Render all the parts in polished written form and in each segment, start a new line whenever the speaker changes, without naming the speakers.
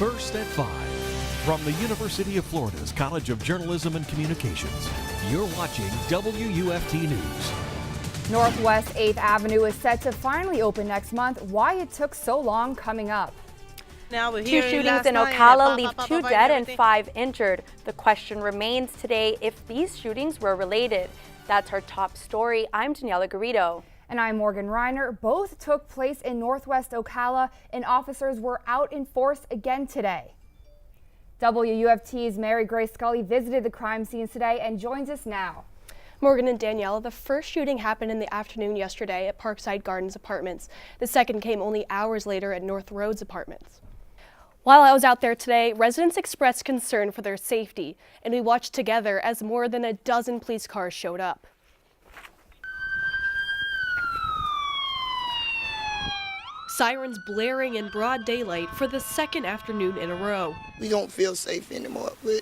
First at 5. From the University of Florida's College of Journalism and Communications, you're watching WUFT News.
Northwest 8th Avenue is set to finally open next month. Why it took so long coming up.
Two shootings in Ocala leave 2 dead and 5 injured. The question remains today if these shootings were related. That's our top story. I'm Daniela Garrido.
And I'm Morgan Reiner. Both took place in Northwest Ocala, and officers were out in force again today. WUFT's Mary Grace Scully visited the crime scenes today and joins us now.
Morgan and Daniela, the first shooting happened in the afternoon yesterday at Parkside Gardens Apartments. The second came only hours later at North Roads Apartments. While I was out there today, residents expressed concern for their safety, and we watched together as more than a dozen police cars showed up. Sirens blaring in broad daylight for the second afternoon in a row.
We don't feel safe anymore with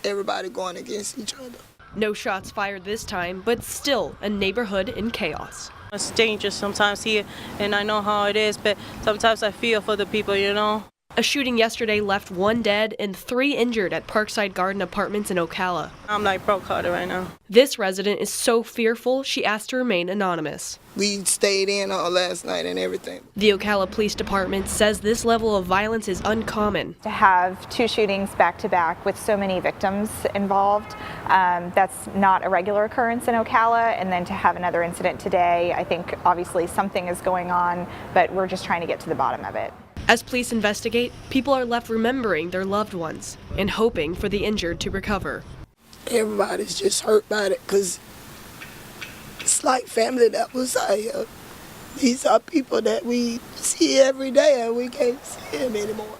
everybody going against each other.
No shots fired this time, but still a neighborhood in chaos.
It's dangerous sometimes here, and I know how it is, but sometimes I feel for the people, you know.
A shooting yesterday left 1 dead and 3 injured at Parkside Garden Apartments in Ocala.
I'm like broke-hearted right now.
This resident is so fearful she asked to remain anonymous.
We stayed in all last night and everything.
The Ocala Police Department says this level of violence is uncommon.
To have 2 shootings back to back with so many victims involved, that's not a regular occurrence in Ocala. And then to have another incident today, I think obviously something is going on, but we're just trying to get to the bottom of it.
As police investigate, people are left remembering their loved ones and hoping for the injured to recover.
Everybody's just hurt by it because it's like family that was out here. These are people that we see every day and we can't see them anymore.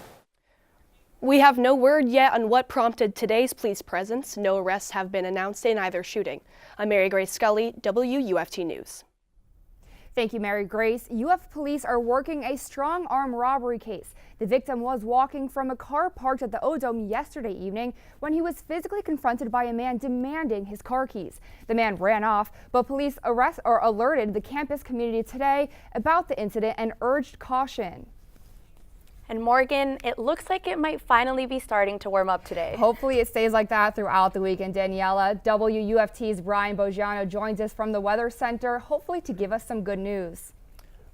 We have no word yet on what prompted today's police presence. No arrests have been announced in either shooting. I'm Mary Grace Scully, WUFT News.
Thank you, Mary Grace. UF police are working a strong arm robbery case. The victim was walking from a car parked at the O-Dome yesterday evening when he was physically confronted by a man demanding his car keys. The man ran off, but police alerted the campus community today about the incident and urged caution.
And Morgan, it looks like it might finally be starting to warm up today.
Hopefully it stays like that throughout the weekend, Daniela. WUFT's Brian Boggiano joins us from the Weather Center, hopefully to give us some good news.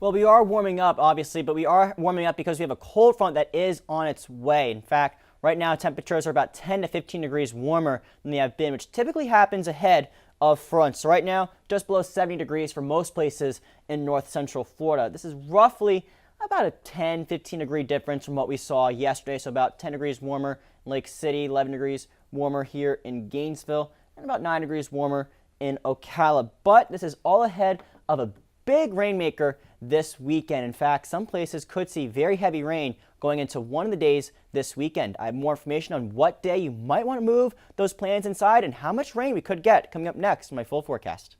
Well, we are warming up, obviously, but we are warming up because we have a cold front that is on its way. In fact, right now temperatures are about 10 to 15 degrees warmer than they have been, which typically happens ahead of fronts. So right now, just below 70 degrees for most places in north central Florida. This is roughly about a 10-15 degree difference from what we saw yesterday. So about 10 degrees warmer in Lake City, 11 degrees warmer here in Gainesville, and about 9 degrees warmer in Ocala. But this is all ahead of a big rainmaker this weekend. In fact, some places could see very heavy rain going into one of the days this weekend. I have more information on what day you might want to move those plans inside and how much rain we could get coming up next in my full forecast.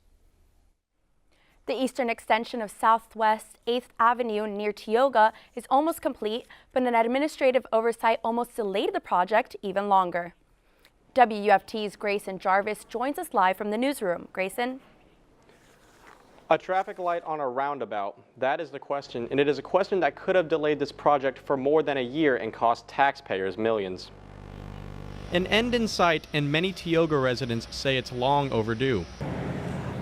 The eastern extension of Southwest 8th Avenue near Tioga is almost complete, but an administrative oversight almost delayed the project even longer. WUFT's Grayson Jarvis joins us live from the newsroom. Grayson?
A traffic light on a roundabout, that is the question, and it is a question that could have delayed this project for more than a year and cost taxpayers millions.
An end in sight, and many Tioga residents say it's long overdue.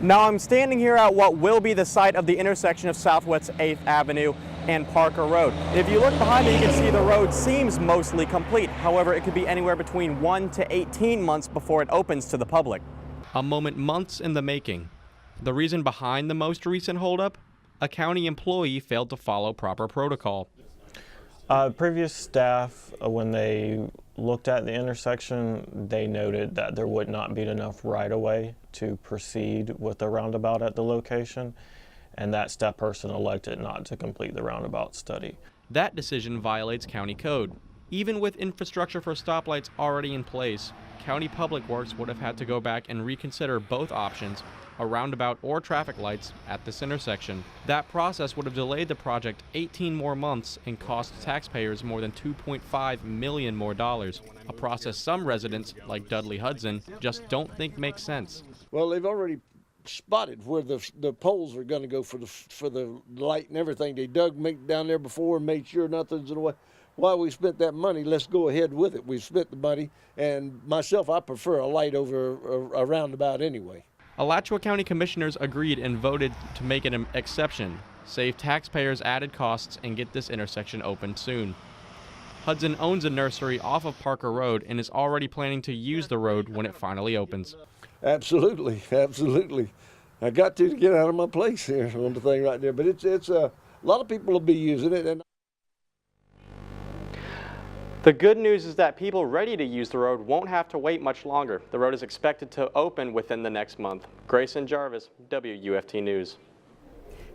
Now I'm standing here at what will be the site of the intersection of Southwest 8th Avenue and Parker Road. If you look behind me, you can see the road seems mostly complete. However, it could be anywhere between 1 to 18 months before it opens to the public.
A moment months in the making. The reason behind the most recent holdup? A county employee failed to follow proper protocol.
Previous staff, when they looked at the intersection, they noted that there would not be enough right-of-way to proceed with the roundabout at the location, and that staff person elected not to complete the roundabout study.
That decision violates county code. Even with infrastructure for stoplights already in place, County Public Works would have had to go back and reconsider both options, a roundabout or traffic lights at this intersection. That process would have delayed the project 18 more months and cost taxpayers more than $2.5 million more dollars, a process some residents, like Dudley Hudson, just don't think makes sense.
Well, they've already spotted where the poles are going to go for the light and everything. They dug down there before and made sure nothing's in the way. why we spent that money, let's go ahead with it. We spent the money, and myself, I prefer a light over a roundabout anyway.
Alachua County Commissioners agreed and voted to make it an exception, save taxpayers added costs, and get this intersection open soon. Hudson owns a nursery off of Parker Road and is already planning to use the road when it finally opens.
Absolutely, absolutely. I got to get out of my place here on the thing right there, but it's a lot of people will be using it. And
the good news is that people ready to use the road won't have to wait much longer. The road is expected to open within the next month. Grayson Jarvis, WUFT News.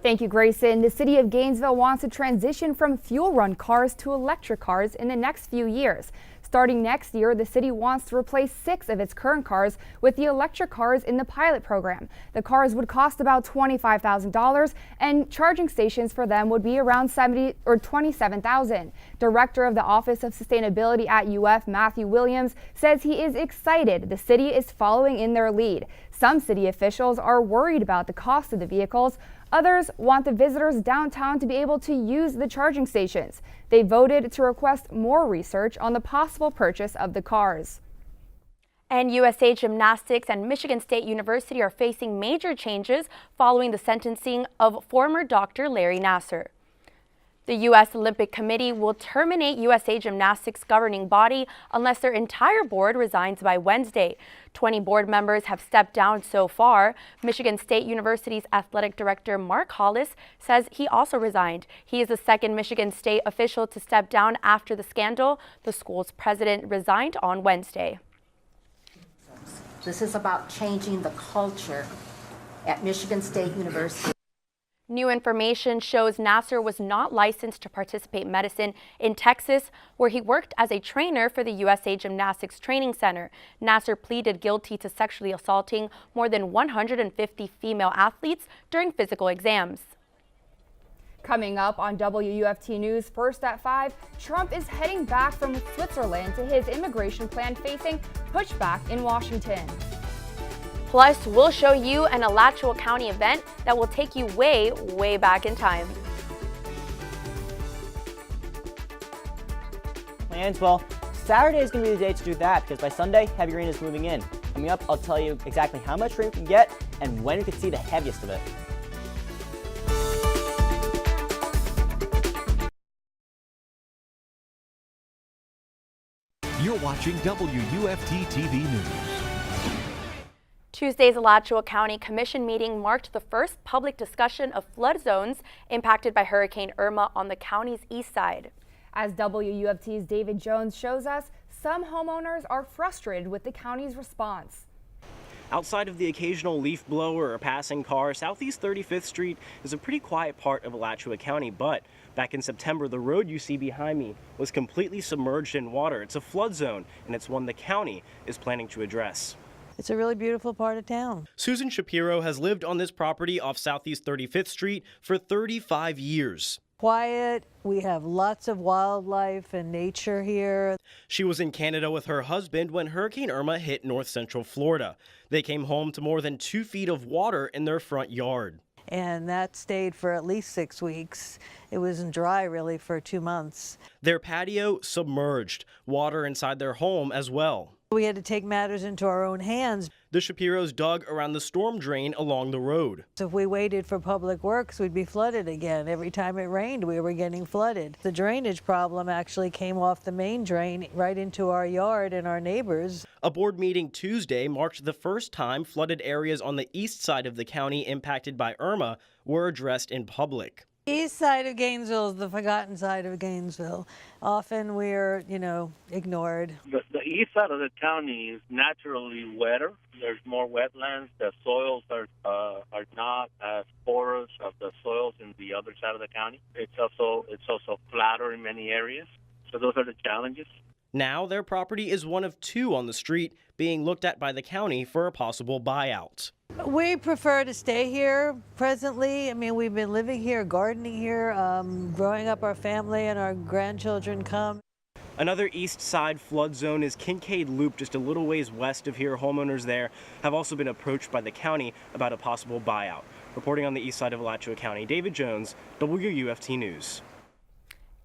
Thank you, Grayson. The city of Gainesville wants to transition from fuel-run cars to electric cars in the next few years. Starting next year, the city wants to replace 6 of its current cars with the electric cars in the pilot program. The cars would cost about $25,000, and charging stations for them would be around $27,000. Director of the Office of Sustainability at UF, Matthew Williams, says he is excited the city is following in their lead. Some city officials are worried about the cost of the vehicles. Others want the visitors downtown to be able to use the charging stations. They voted to request more research on the possible purchase of the cars.
And USA Gymnastics and Michigan State University are facing major changes following the sentencing of former Dr. Larry Nassar. The U.S. Olympic Committee will terminate USA Gymnastics' governing body unless their entire board resigns by Wednesday. 20 board members have stepped down so far. Michigan State University's athletic director Mark Hollis says he also resigned. He is the second Michigan State official to step down after the scandal. The school's president resigned on Wednesday.
This is about changing the culture at Michigan State University.
New information shows Nassar was not licensed to participate in medicine in Texas, where he worked as a trainer for the USA Gymnastics Training Center. Nassar pleaded guilty to sexually assaulting more than 150 female athletes during physical exams.
Coming up on WUFT News, first at 5, Trump is heading back from Switzerland to his immigration plan facing pushback in Washington.
Plus, we'll show you an Alachua County event that will take you way, way back in time.
Plans? Well, Saturday is going to be the day to do that because by Sunday, heavy rain is moving in. Coming up, I'll tell you exactly how much rain we can get and when we can see the heaviest of it.
You're watching WUFT TV News.
Tuesday's Alachua County Commission meeting marked the first public discussion of flood zones impacted by Hurricane Irma on the county's east side.
As WUFT's David Jones shows us, some homeowners are frustrated with the county's response.
Outside of the occasional leaf blower or passing car, Southeast 35th Street is a pretty quiet part of Alachua County, but back in September, the road you see behind me was completely submerged in water. It's a flood zone, and it's one the county is planning to address.
It's a really beautiful part of town.
Susan Shapiro has lived on this property off Southeast 35th Street for 35 years.
Quiet, we have lots of wildlife and nature here.
She was in Canada with her husband when Hurricane Irma hit north central Florida. They came home to more than 2 feet of water in their front yard.
And that stayed for at least 6 weeks. It wasn't dry really for 2 months.
Their patio submerged, water inside their home as well.
We had to take matters into our own hands.
The Shapiros dug around the storm drain along the road.
So if we waited for public works, we'd be flooded again. Every time it rained, we were getting flooded. The drainage problem actually came off the main drain right into our yard and our neighbors.
A board meeting Tuesday marked the first time flooded areas on the east side of the county impacted by Irma were addressed in public.
East side of Gainesville is the forgotten side of Gainesville. Often we're, ignored.
The east side of the county is naturally wetter. There's more wetlands. The soils are not as porous as the soils in the other side of the county. It's also flatter in many areas. So those are the challenges.
Now their property is one of 2 on the street being looked at by the county for a possible buyout.
We prefer to stay here presently. I mean, we've been living here, gardening here, growing up our family, and our grandchildren come.
Another east side flood zone is Kincaid Loop, just a little ways west of here. Homeowners there have also been approached by the county about a possible buyout. Reporting on the east side of Alachua County, David Jones, WUFT News.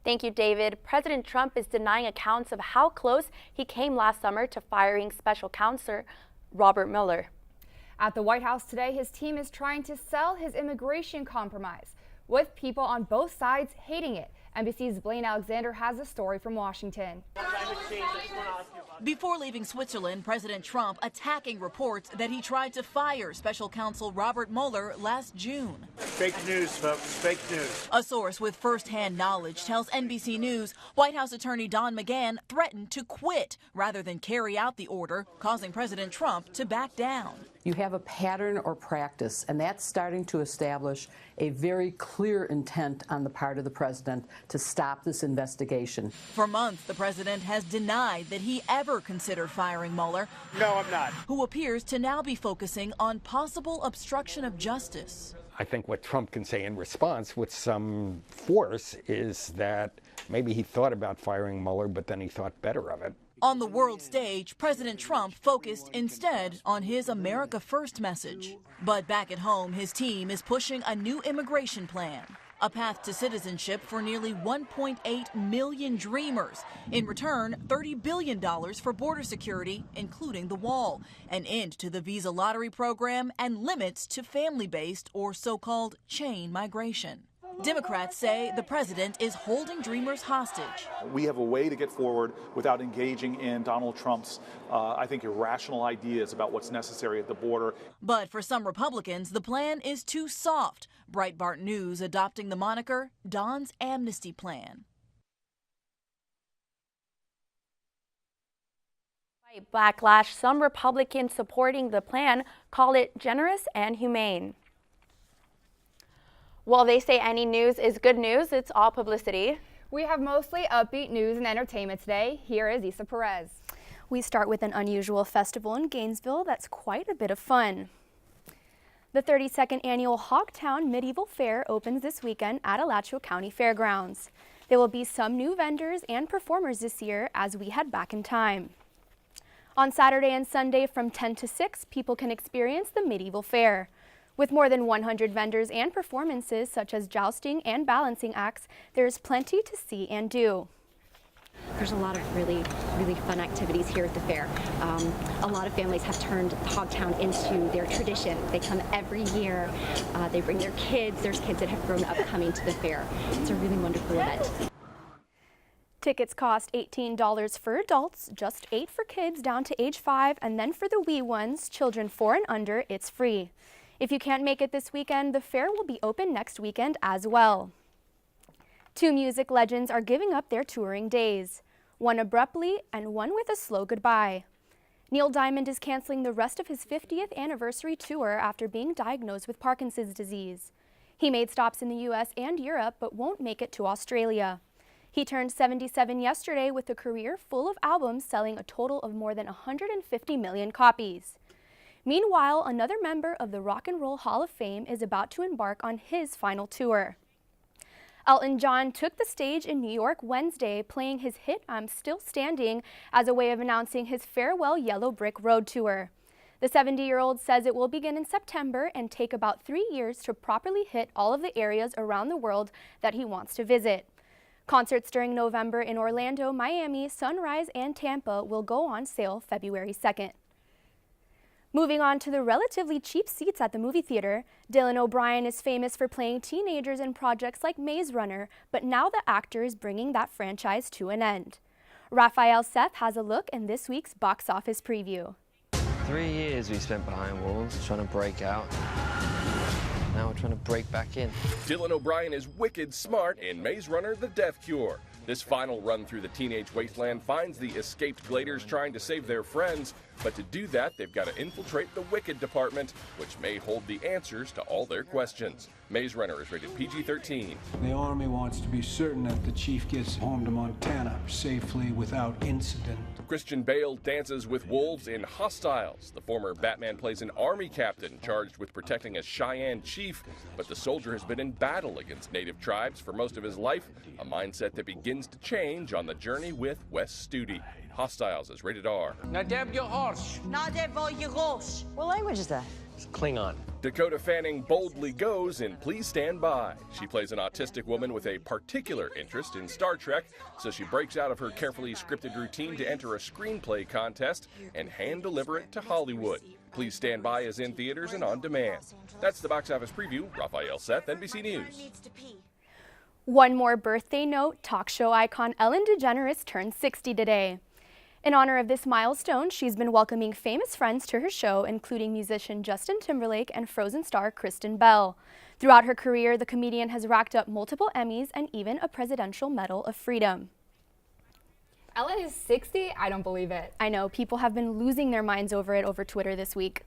Thank you, David. President Trump is denying accounts of how close he came last summer to firing special counsel Robert Mueller.
At the White House today, his team is trying to sell his immigration compromise, with people on both sides hating it. NBC's Blaine Alexander has a story from Washington.
Before leaving Switzerland, President Trump attacking reports that he tried to fire special counsel Robert Mueller last June.
Fake news, folks, fake news.
A source with first-hand knowledge tells NBC News White House attorney Don McGahn threatened to quit rather than carry out the order, causing President Trump to back down.
You have a pattern or practice, and that's starting to establish a very clear intent on the part of the president to stop this investigation.
For months, the president has denied that he ever considered firing Mueller.
No, I'm not.
Who appears to now be focusing on possible obstruction of justice.
I think what Trump can say in response with some force is that maybe he thought about firing Mueller, but then he thought better of it.
On the world stage, President Trump focused instead on his America First message. But back at home, his team is pushing a new immigration plan, a path to citizenship for nearly 1.8 million dreamers. In return, $30 billion for border security, including the wall, an end to the visa lottery program, and limits to family-based or so-called chain migration. Democrats say the president is holding dreamers hostage.
We have a way to get forward without engaging in Donald Trump's, I think, irrational ideas about what's necessary at the border.
But for some Republicans, the plan is too soft. Breitbart News adopting the moniker Don's Amnesty Plan.
Backlash, some Republicans supporting the plan call it generous and humane. While they say any news is good news, it's all publicity.
We have mostly upbeat news and entertainment today. Here is Issa Perez.
We start with an unusual festival in Gainesville that's quite a bit of fun. The 32nd annual Hogtown Medieval Fair opens this weekend at Alachua County Fairgrounds. There will be some new vendors and performers this year as we head back in time. On Saturday and Sunday from 10 to 6, people can experience the medieval fair. With more than 100 vendors and performances such as jousting and balancing acts, there's plenty to see and do.
There's a lot of really fun activities here at the fair. A lot of families have turned Hogtown into their tradition. They come every year. They bring their kids. There's kids that have grown up coming to the fair. It's a really wonderful event.
Tickets cost $18 for adults, just $8 for kids down to age 5, and then for the wee ones, children 4 and under, it's free. If you can't make it this weekend, the fair will be open next weekend as well. 2 music legends are giving up their touring days, one abruptly and one with a slow goodbye. Neil Diamond is canceling the rest of his 50th anniversary tour after being diagnosed with Parkinson's disease. He made stops in the U.S. and Europe but won't make it to Australia. He turned 77 yesterday with a career full of albums selling a total of more than 150 million copies. Meanwhile, another member of the Rock and Roll Hall of Fame is about to embark on his final tour. Elton John took the stage in New York Wednesday, playing his hit I'm Still Standing as a way of announcing his farewell Yellow Brick Road tour. The 70-year-old says it will begin in September and take about 3 years to properly hit all of the areas around the world that he wants to visit. Concerts during November in Orlando, Miami, Sunrise, and Tampa will go on sale February 2nd. Moving on to the relatively cheap seats at the movie theater, Dylan O'Brien is famous for playing teenagers in projects like Maze Runner, but now the actor is bringing that franchise to an end. Raphael Seth has a look in this week's box office preview.
3 years we spent behind walls trying to break out. Now we're trying to break back in.
Dylan O'Brien is wicked smart in Maze Runner: The Death Cure. This final run through the teenage wasteland finds the escaped Gladers trying to save their friends, but to do that, they've got to infiltrate the Wicked Department, which may hold the answers to all their questions. Maze Runner is rated PG-13.
The Army wants to be certain that the chief gets home to Montana safely without incident.
Christian Bale dances with wolves in Hostiles. The former Batman plays an Army captain charged with protecting a Cheyenne chief, but the soldier has been in battle against native tribes for most of his life, a mindset that begins to change on the journey with Wes Studi. Hostiles is rated R.
What language is that?
Klingon.
Dakota Fanning boldly goes in Please Stand By. She plays an autistic woman with a particular interest in Star Trek, so she breaks out of her carefully scripted routine to enter a screenplay contest and hand-deliver it to Hollywood. Please Stand By is in theaters and on demand. That's the box office preview. Raphael Seth, NBC News.
One more birthday note, talk show icon Ellen DeGeneres turned 60 today. In honor of this milestone, she's been welcoming famous friends to her show, including musician Justin Timberlake and Frozen star Kristen Bell. Throughout her career, the comedian has racked up multiple Emmys and even a Presidential Medal of Freedom.
Ellen is 60? I don't believe it.
I know, people have been losing their minds over it over Twitter this week.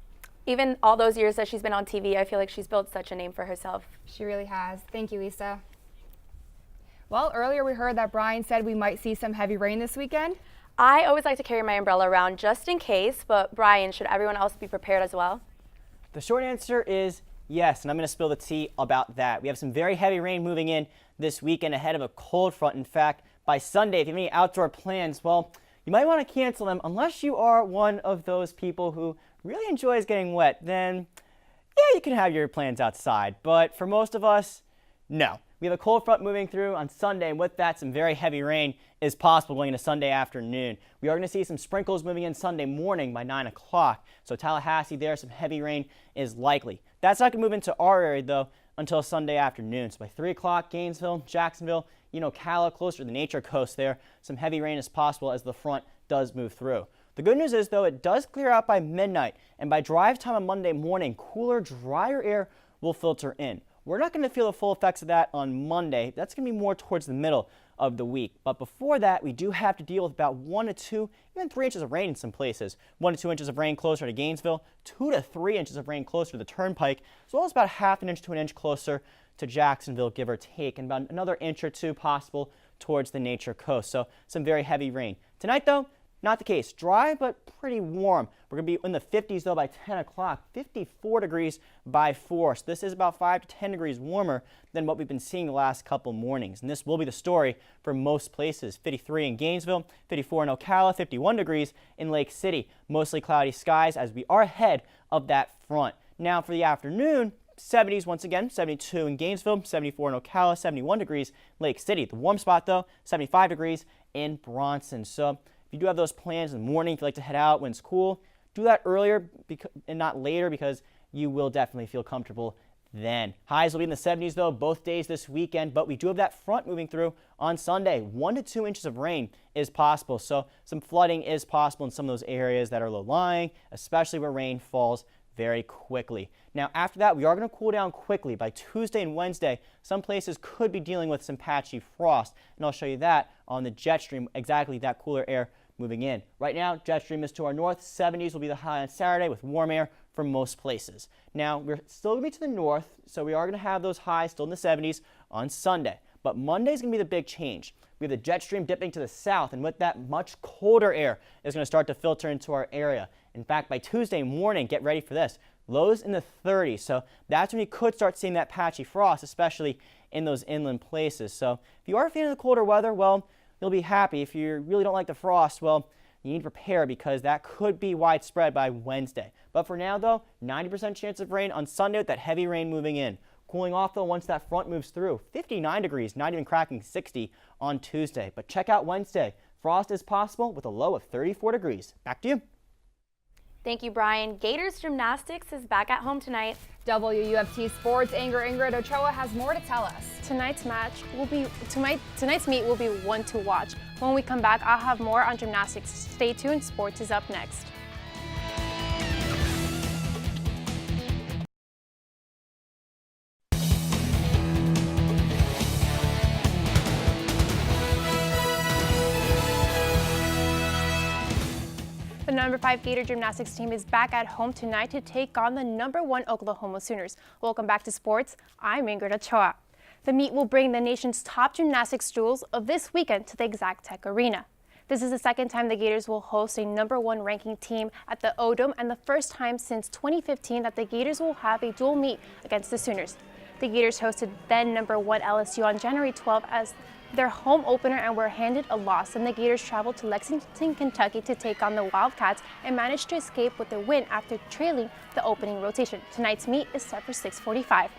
Even all those years that she's been on TV, I feel like she's built such a name for herself.
She really has. Thank you, Lisa. Well, earlier we heard that Brian said we might see some heavy rain this weekend.
I always like to carry my umbrella around just in case, but Brian, should everyone else be prepared as well?
The short answer is yes, and I'm going to spill the tea about that. We have some very heavy rain moving in this weekend ahead of a cold front. In fact, by Sunday, if you have any outdoor plans, well, you might want to cancel them unless you are one of those people who really enjoys getting wet. Then, yeah, you can have your plans outside. But for most of us, no. We have a cold front moving through on Sunday, and with that, some very heavy rain is possible going into Sunday afternoon. We are going to see some sprinkles moving in Sunday morning by 9 o'clock. So Tallahassee there, some heavy rain is likely. That's not going to move into our area, though, until Sunday afternoon. So by 3 o'clock, Gainesville, Jacksonville, Ocala, closer to the Nature Coast there, some heavy rain is possible as the front does move through. The good news is, though, it does clear out by midnight, and by drive time on Monday morning, cooler, drier air will filter in. We're not going to feel the full effects of that on Monday. That's going to be more towards the middle of the week. But before that, we do have to deal with about 1 to 2, even 3 inches of rain in some places. 1 to 2 inches of rain closer to Gainesville, 2 to 3 inches of rain closer to the Turnpike, as well as about ½ an inch to an inch closer to Jacksonville, give or take, and about another inch or two possible towards the Nature Coast. So some very heavy rain. Tonight, though, not the case. Dry, but pretty warm. We're going to be in the 50s, though, by 10 o'clock. 54 degrees by 4. So this is about 5 to 10 degrees warmer than what we've been seeing the last couple mornings. And this will be the story for most places. 53 in Gainesville, 54 in Ocala, 51 degrees in Lake City. Mostly cloudy skies as we are ahead of that front. Now for the afternoon, 70s once again, 72 in Gainesville, 74 in Ocala, 71 degrees Lake City. The warm spot, though, 75 degrees in Bronson. So if you do have those plans in the morning, if you like to head out when it's cool, do that earlier and not later because you will definitely feel comfortable then. Highs will be in the 70s, though, both days this weekend, but we do have that front moving through on Sunday. 1 to 2 inches of rain is possible, so some flooding is possible in some of those areas that are low-lying, especially where rain falls very quickly. Now, after that, we are going to cool down quickly. By Tuesday and Wednesday, some places could be dealing with some patchy frost, and I'll show you that on the jet stream, exactly that cooler air moving in. Right now, jet stream is to our north. 70s will be the high on Saturday with warm air for most places. Now, we're still going to be to the north, so we are going to have those highs still in the 70s on Sunday. But Monday is going to be the big change. We have the jet stream dipping to the south, and with that, much colder air is going to start to filter into our area. In fact, by Tuesday morning, get ready for this. Lows in the 30s, so that's when you could start seeing that patchy frost, especially in those inland places. So if you are a fan of the colder weather, well, you'll be happy. If you really don't like the frost, well, you need to prepare because that could be widespread by Wednesday. But for now, though, 90% chance of rain on Sunday with that heavy rain moving in. Cooling off, though, once that front moves through. 59 degrees, not even cracking 60 on Tuesday. But check out Wednesday. Frost is possible with a low of 34 degrees. Back to you.
Thank you, Brian. Gators Gymnastics is back at home tonight.
WUFT Sports Ingrid Ochoa has more to tell us.
Tonight's meet will be one to watch. When we come back, I'll have more on gymnastics. Stay tuned. Sports is up next. The number 5 Gator Gymnastics team is back at home tonight to take on the number 1 Oklahoma Sooners. Welcome back to sports. I'm Ingrid Ochoa. The meet will bring the nation's top gymnastics jewels of this weekend to the Exact Tech Arena. This is the second time the Gators will host a number 1 ranking team at the O-Dome and the first time since 2015 that the Gators will have a dual meet against the Sooners. The Gators hosted then number 1 LSU on January 12 as their home opener and were handed a loss, and the Gators traveled to Lexington, Kentucky to take on the Wildcats and managed to escape with a win after trailing the opening rotation. Tonight's meet is set for 6:45.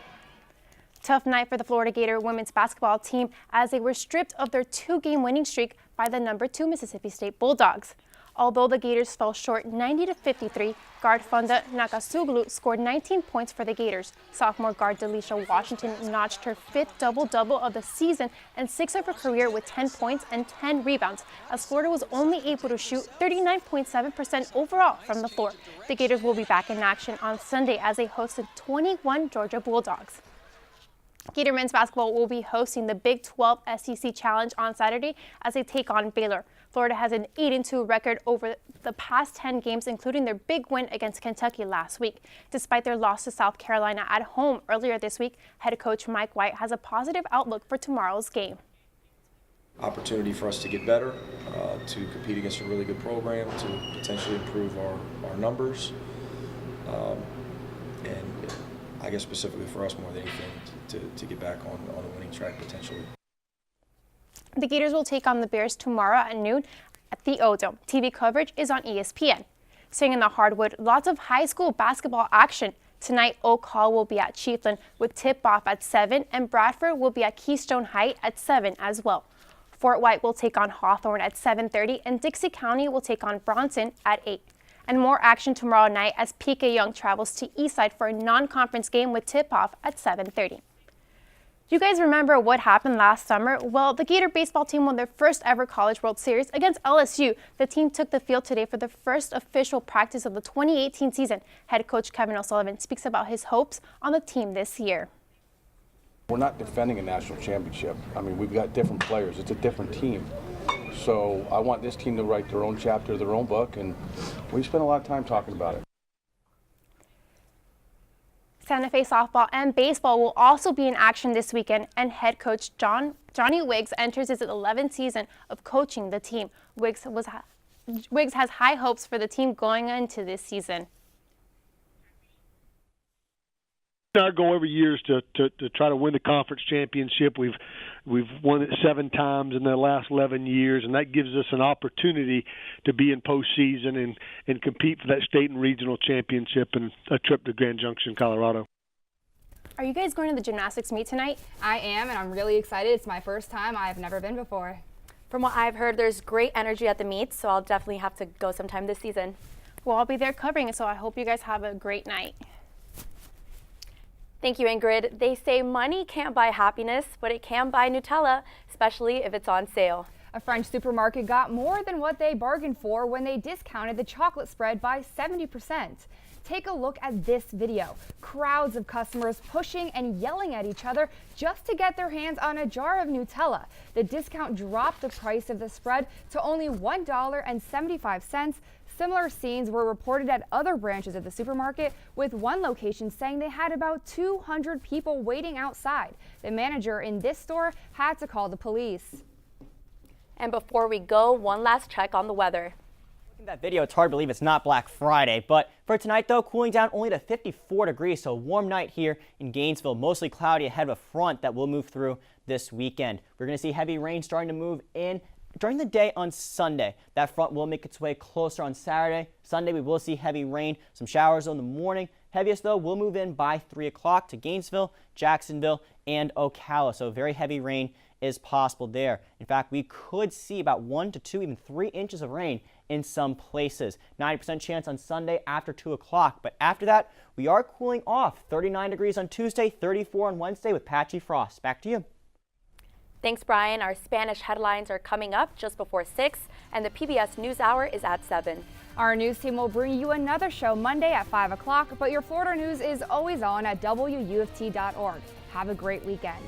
Tough night for the Florida Gator women's basketball team as they were stripped of their 2-game winning streak by the number 2 Mississippi State Bulldogs. Although the Gators fell short 90-53, guard Fonda Nakasuglu scored 19 points for the Gators. Sophomore guard Delisha Washington notched her 5th double-double of the season and 6th of her career with 10 points and 10 rebounds, as Florida was only able to shoot 39.7% overall from the floor. The Gators will be back in action on Sunday as they host the 21 Georgia Bulldogs. Gator men's basketball will be hosting the Big 12 SEC Challenge on Saturday as they take on Baylor. Florida has an 8-2 record over the past 10 games, including their big win against Kentucky last week. Despite their loss to South Carolina at home earlier this week, head coach Mike White has a positive outlook for tomorrow's game.
Opportunity for us to get better, to compete against a really good program, to potentially improve our numbers, and I guess specifically for us more than anything, to get back on a winning track potentially.
The Gators will take on the Bears tomorrow at noon at the O-Dome. TV coverage is on ESPN. Staying in the hardwood, lots of high school basketball action. Tonight, Ocala will be at Chiefland with tip-off at 7, and Bradford will be at Keystone Heights at 7 as well. Fort White will take on Hawthorne at 7:30, and Dixie County will take on Bronson at 8. And more action tomorrow night as PK Young travels to Eastside for a non-conference game with tip-off at 7:30. Do you guys remember what happened last summer? Well, the Gator baseball team won their first ever College World Series against LSU. The team took the field today for the first official practice of the 2018 season. Head coach Kevin O'Sullivan speaks about his hopes on the team this year.
We're not defending a national championship. I mean, we've got different players. It's a different team. So I want this team to write their own chapter, their own book, and we spent a lot of time talking about it.
Santa Fe softball and baseball will also be in action this weekend, and head coach Johnny Wiggs enters his 11th season of coaching the team. Wiggs has high hopes for the team going into this season.
Our goal every year is to try to win the conference championship. We've won it 7 times in the last 11 years, and that gives us an opportunity to be in postseason and compete for that state and regional championship and a trip to Grand Junction, Colorado.
Are you guys going to the gymnastics meet tonight?
I am, and I'm really excited. It's my first time. I've never been before.
From what I've heard, there's great energy at the meets, so I'll definitely have to go sometime this season.
Well, I'll be there covering it, so I hope you guys have a great night.
Thank you, Ingrid. They say money can't buy happiness, but it can buy Nutella, especially if it's on sale.
A French supermarket got more than what they bargained for when they discounted the chocolate spread by 70%. Take a look at this video. Crowds of customers pushing and yelling at each other just to get their hands on a jar of Nutella. The discount dropped the price of the spread to only $1.75. Similar scenes were reported at other branches of the supermarket, with one location saying they had about 200 people waiting outside. The manager in this store had to call the police.
And before we go, one last check on the weather.
Looking at that video, it's hard to believe it's not Black Friday. But for tonight, though, cooling down only to 54 degrees, so a warm night here in Gainesville. Mostly cloudy ahead of a front that will move through this weekend. We're going to see heavy rain starting to move in during the day on Sunday. That front will make its way closer on Saturday. Sunday, we will see heavy rain, some showers in the morning. Heaviest, though, will move in by 3 o'clock to Gainesville, Jacksonville, and Ocala. So very heavy rain is possible there. In fact, we could see about 1 to 2, even 3 inches of rain in some places. 90% chance on Sunday after 2 o'clock. But after that, we are cooling off. 39 degrees on Tuesday, 34 on Wednesday with patchy frost. Back to you.
Thanks, Brian. Our Spanish headlines are coming up just before 6, and the PBS NewsHour is at 7.
Our news team will bring you another show Monday at 5 o'clock, but your Florida news is always on at WUFT.org. Have a great weekend.